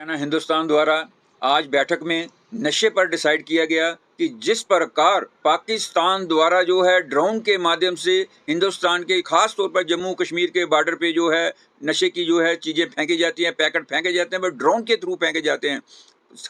हिंदुस्तान द्वारा आज बैठक में नशे पर डिसाइड किया गया कि जिस प्रकार पाकिस्तान द्वारा जो है ड्रोन के माध्यम से हिंदुस्तान के खास तौर पर जम्मू कश्मीर के बॉर्डर पे जो है नशे की जो है चीज़ें फेंकी जाती हैं, पैकेट फेंके जाते हैं, वो ड्रोन के थ्रू फेंके जाते हैं।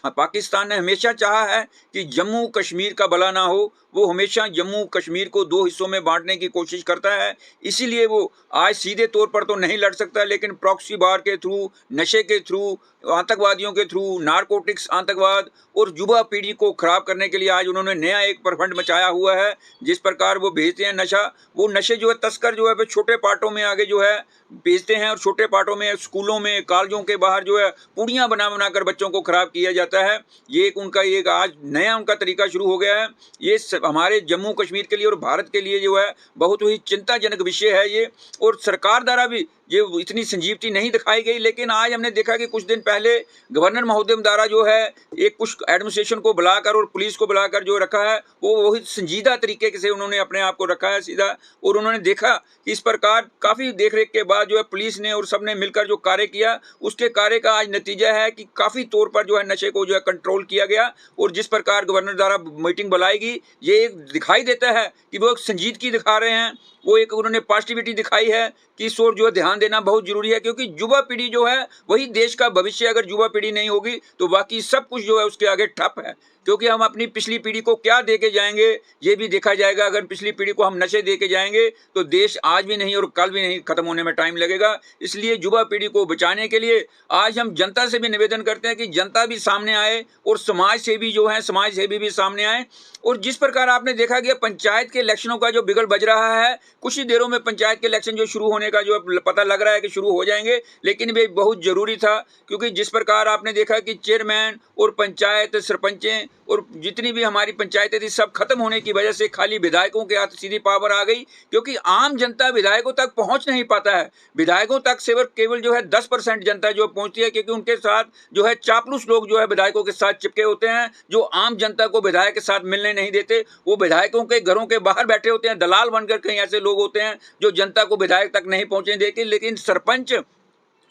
पाकिस्तान ने हमेशा चाहा है कि जम्मू कश्मीर का भला ना हो। वो हमेशा जम्मू कश्मीर को दो हिस्सों में बांटने की कोशिश करता है। इसीलिए वो आज सीधे तौर पर तो नहीं लड़ सकता, लेकिन प्रॉक्सी वार के थ्रू, नशे के थ्रू, आतंकवादियों के थ्रू, नारकोटिक्स आतंकवाद और युवा पीढ़ी को खराब करने के लिए आज उन्होंने नया एक प्रफंड मचाया हुआ है। जिस प्रकार वो भेजते हैं नशा, वो नशे जो है तस्कर जो है वो छोटे पार्टों में आगे जो है बेचते हैं, और छोटे पार्टों में स्कूलों में, कॉलेजों के बाहर जो है पूड़ियाँ बना बनाकर बच्चों को खराब किया जाता है। ये एक उनका एक आज नया उनका तरीका शुरू हो गया है। ये हमारे जम्मू कश्मीर के लिए और भारत के लिए जो है बहुत ही चिंताजनक विषय है ये। और सरकार द्वारा भी ये इतनी संजीवती नहीं दिखाई गई, लेकिन आज हमने देखा कि कुछ दिन पहले गवर्नर महोदय द्वारा जो है एक कुछ एडमिनिस्ट्रेशन को बुलाकर और पुलिस को बुलाकर जो रखा है वो बहुत संजीदा तरीके से उन्होंने अपने आप को रखा है सीधा। और उन्होंने देखा कि इस प्रकार काफ़ी देखरेख के बाद जो है पुलिस ने और सबने मिलकर जो कार्य किया, उसके कार्य का आज नतीजा है कि काफ़ी तौर पर जो है नशे को जो है कंट्रोल किया गया। और जिस प्रकार गवर्नर द्वारा मीटिंग बुलाएगी, ये एक दिखाई देता है कि वो एक संजीदगी दिखा रहे हैं, वो एक उन्होंने पॉजिटिविटी दिखाई है कि इस ओर जो है ध्यान देना बहुत जरूरी है, क्योंकि युवा पीढ़ी जो है वही देश का भविष्य। अगर युवा पीढ़ी नहीं होगी तो बाकी सब कुछ जो है उसके आगे ठप है, क्योंकि हम अपनी पिछली पीढ़ी को क्या दे के जाएंगे ये भी देखा जाएगा। अगर पिछली पीढ़ी को हम नशे दे के जाएंगे तो देश आज भी नहीं और कल भी नहीं, खत्म होने में टाइम लगेगा। इसलिए युवा पीढ़ी को बचाने के लिए आज हम जनता से भी निवेदन करते हैं कि जनता भी सामने आए और समाज सेवी जो है समाज सेवी भी सामने आए। और जिस प्रकार आपने देखा गया पंचायत के इलेक्शनों का जो बिगड़ बज रहा है, कुछ ही देरों में पंचायत के इलेक्शन जो शुरू होने का जो पता लग रहा है कि शुरू हो जाएंगे, लेकिन वे बहुत जरूरी था। क्योंकि जिस प्रकार आपने देखा कि चेयरमैन और पंचायत सरपंचें और जितनी भी हमारी पंचायतें थी सब खत्म होने की वजह से खाली विधायकों के हाथ सीधी पावर आ गई, क्योंकि आम जनता विधायकों तक पहुंच नहीं पाता है। विधायकों तक सिर्फ केवल जो है 10% जनता जो पहुंचती है, क्योंकि उनके साथ जो है चापलूस लोग जो है विधायकों के साथ चिपके होते हैं, जो आम जनता को विधायक के साथ मिलने नहीं देते। वो विधायकों के घरों के बाहर बैठे होते हैं, दलाल बनकर कहीं ऐसे लोग होते हैं जो जनता को विधायक तक नहीं पहुंचने देते। लेकिन सरपंच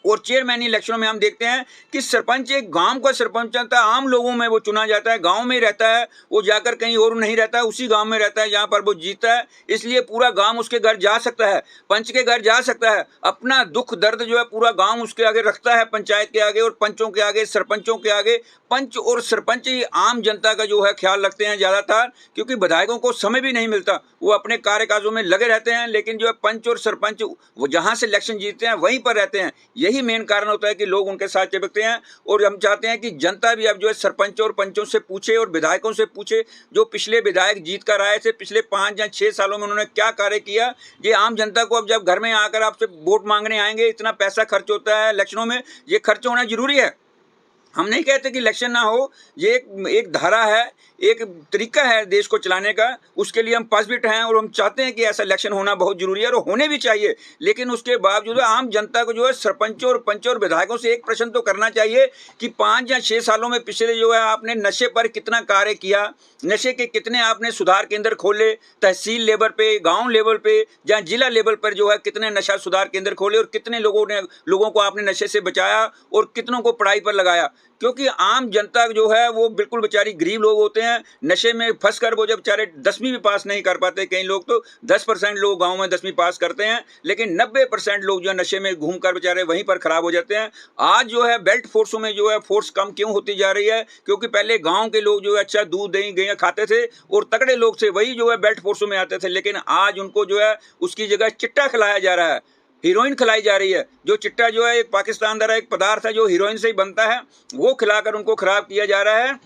और चेयरमैन इलेक्शनों में हम देखते हैं कि सरपंच एक गांव का सरपंच होता है, आम लोगों में वो चुना जाता है, गांव में रहता है, वो जाकर कहीं और नहीं रहता है, उसी गांव में रहता है जहां पर वो जीता है। इसलिए पूरा गांव उसके घर जा सकता है, पंच के घर जा सकता है, अपना दुख दर्द जो है पूरा गांव उसके आगे रखता है, पंचायत के आगे और पंचों के आगे, सरपंचों के आगे। पंच और सरपंच ही आम जनता का जो है ख्याल रखते हैं ज़्यादातर, क्योंकि विधायकों को समय भी नहीं मिलता, वो अपने कार्य काजों में लगे रहते हैं। लेकिन जो है पंच और सरपंच वो जहाँ से इलेक्शन जीतते हैं वहीं पर रहते हैं। यही मेन कारण होता है कि लोग उनके साथ चिपकते हैं। और हम चाहते हैं कि जनता भी अब जो है सरपंचों और पंचों से पूछे और विधायकों से पूछे, जो पिछले विधायक जीत कर आए थे, पिछले 5 या 6 सालों में उन्होंने क्या कार्य किया। ये आम जनता को अब जब घर में आकर आपसे वोट मांगने आएंगे, इतना पैसा खर्च होता है इलेक्शनों में, ये खर्च होना जरूरी है। हम नहीं कहते कि इलेक्शन ना हो, ये एक धारा है, एक तरीका है देश को चलाने का। उसके लिए हम पॉजिटिव हैं और हम चाहते हैं कि ऐसा इलेक्शन होना बहुत जरूरी है और होने भी चाहिए। लेकिन उसके बावजूद आम जनता को जो है सरपंचों और पंचों और विधायकों से एक प्रश्न तो करना चाहिए कि 5 या 6 सालों में पिछले जो है आपने नशे पर कितना कार्य किया, नशे के कितने आपने सुधार केंद्र खोले, तहसील लेवल पे, गाँव लेवल पे या जिला लेवल पर जो है कितने नशा सुधार केंद्र खोले, और कितने लोगों को आपने नशे से बचाया और कितनों को पढ़ाई पर लगाया। क्योंकि आम जनता जो है वो बिल्कुल बेचारी गरीब लोग होते हैं, नशे में फंस कर वो जब बेचारे 10वीं भी पास नहीं कर पाते। कई लोग तो 10% लोग गांव में 10वीं पास करते हैं, लेकिन 90% लोग जो है नशे में घूम कर बेचारे वहीं पर खराब हो जाते हैं। आज जो है बेल्ट फोर्सों में जो है फोर्स कम क्यों होती जा रही है, क्योंकि पहले गाँव के लोग जो है अच्छा दूध दही गैया खाते थे और तगड़े लोग थे, वही जो है बेल्ट फोर्सों में आते थे। लेकिन आज उनको जो है उसकी जगह चिट्टा खिलाया जा रहा है, हीरोइन खिलाई जा रही है। जो चिट्टा जो है एक पाकिस्तान द्वारा एक पदार्थ है जो हीरोइन से ही बनता है, वो खिलाकर उनको खराब किया जा रहा है।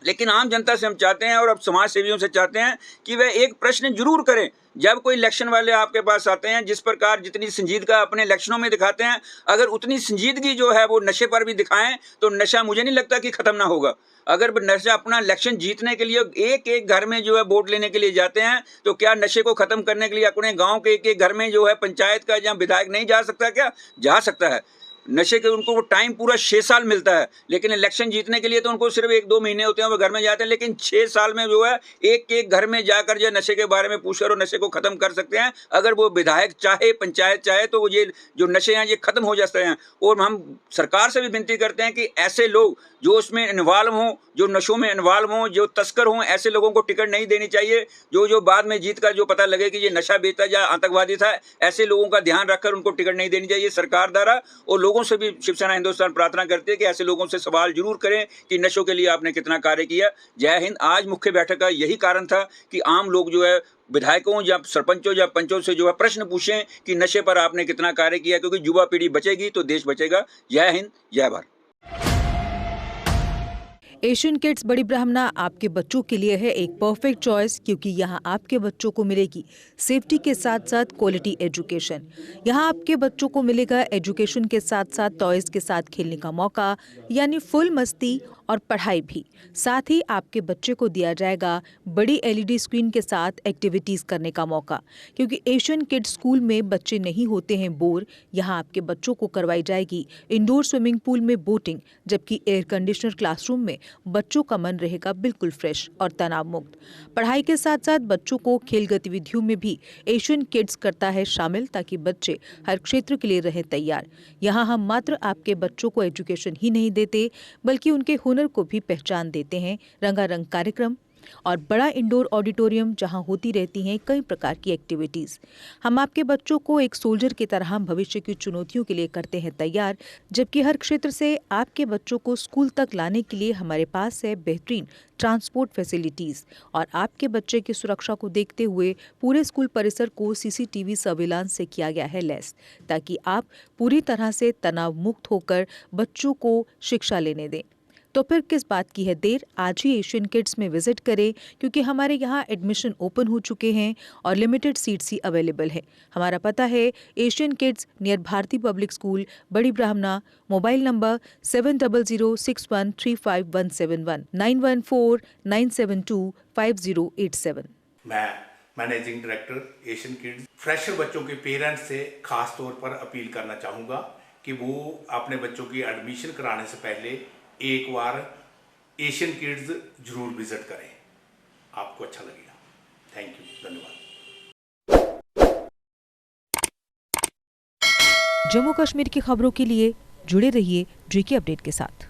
लेकिन आम जनता से हम चाहते हैं और अब समाज सेवियों से चाहते हैं कि वह एक प्रश्न जरूर करें जब कोई इलेक्शन वाले आपके पास आते हैं। जिस प्रकार जितनी संजीदगी अपने इलेक्शनों में दिखाते हैं, अगर उतनी संजीदगी जो है वो नशे पर भी दिखाएं तो नशा मुझे नहीं लगता कि खत्म ना होगा। अगर नशा अपना इलेक्शन जीतने के लिए एक एक घर में जो है वोट लेने के लिए जाते हैं, तो क्या नशे को खत्म करने के लिए अपने गाँव के एक एक घर में जो है पंचायत का या विधायक नहीं जा सकता? क्या जा सकता है। नशे के उनको टाइम पूरा 6 साल मिलता है, लेकिन इलेक्शन जीतने के लिए तो उनको सिर्फ 1-2 महीने होते हैं, वो घर में जाते हैं। लेकिन 6 साल में जो है एक-एक घर में जाकर जो नशे के बारे में पूछकर और नशे को खत्म कर सकते हैं। अगर वो विधायक चाहे, पंचायत चाहे तो ये जो नशे हैं ये खत्म हो जाते हैं। और हम सरकार से भी विनती करते हैं कि ऐसे लोग जो उसमें इन्वॉल्व हों, जो नशों में इन्वॉल्व हों, जो तस्कर हों, ऐसे लोगों को टिकट नहीं देनी चाहिए। जो बाद में जीत कर जो पता लगे कि ये नशा बेचता या आतंकवादी था, ऐसे लोगों का ध्यान रखकर उनको टिकट नहीं देनी चाहिए सरकार द्वारा। और लोगों से भी शिवसेना हिंदुस्तान प्रार्थना करती है कि ऐसे लोगों से सवाल जरूर करें कि नशों के लिए आपने कितना कार्य किया। जय हिंद। आज मुख्य बैठक का यही कारण था कि आम लोग जो है विधायकों या सरपंचों या पंचों से जो है प्रश्न पूछें कि नशे पर आपने कितना कार्य किया, क्योंकि युवा पीढ़ी बचेगी तो देश बचेगा। जय हिंद, जय भारत। एशियन किड्स बड़ी ब्राह्मणा आपके बच्चों के लिए है एक परफेक्ट चॉइस, क्योंकि यहाँ आपके बच्चों को मिलेगी सेफ्टी के साथ साथ क्वालिटी एजुकेशन। यहाँ आपके बच्चों को मिलेगा एजुकेशन के साथ साथ टॉयज के साथ खेलने का मौका, यानी फुल मस्ती और पढ़ाई भी। साथ ही आपके बच्चे को दिया जाएगा बड़ी एलईडी स्क्रीन के साथ एक्टिविटीज करने का मौका, क्योंकि एशियन किड्स स्कूल में बच्चे नहीं होते हैं बोर। यहाँ आपके बच्चों को करवाई जाएगी इंडोर स्विमिंग पूल में बोटिंग, जबकि एयर कंडीशनर क्लासरूम में बच्चों का मन रहेगा बिल्कुल फ्रेश और तनाव मुक्त। पढ़ाई के साथ साथ बच्चों को खेल गतिविधियों में भी एशियन किड्स करता है शामिल, ताकि बच्चे हर क्षेत्र के लिए रहें तैयार। यहाँ हम मात्र आपके बच्चों को एजुकेशन ही नहीं देते, बल्कि उनके हुनर को भी पहचान देते हैं। रंगारंग कार्यक्रम और बड़ा इंडोर ऑडिटोरियम जहां होती रहती हैं कई प्रकार की एक्टिविटीज। हम आपके बच्चों को एक सोल्जर की तरह भविष्य की चुनौतियों के लिए करते हैं तैयार, जबकि हर क्षेत्र से आपके बच्चों को स्कूल तक लाने के लिए हमारे पास है बेहतरीन ट्रांसपोर्ट फैसिलिटीज। और आपके बच्चे की सुरक्षा को देखते हुए पूरे स्कूल परिसर को सीसीटीवी सर्विलांस से किया गया है लैस, ताकि आप पूरी तरह से तनाव मुक्त होकर बच्चों को शिक्षा लेने दें। तो फिर किस बात की है देर, आज ही एशियन किड्स में विजिट करें, क्योंकि हमारे यहाँ एडमिशन ओपन हो चुके हैं और लिमिटेड सीट्स ही अवेलेबल है। हमारा पता है Asian kids near Bharti public school, Bari Brahmana. Mobile number 7006135171 9149725087। मैं managing director Asian kids fresher बच्चों के पेरेंट्स से खास तौर पर अपील करना चाहूँगा कि वो अपने बच्चों की एडमिशन कराने से पहले एक बार एशियन किड्स जरूर विजिट करें, आपको अच्छा लगेगा। थैंक यू, धन्यवाद। जम्मू कश्मीर की खबरों के लिए जुड़े रहिए जीके अपडेट के साथ।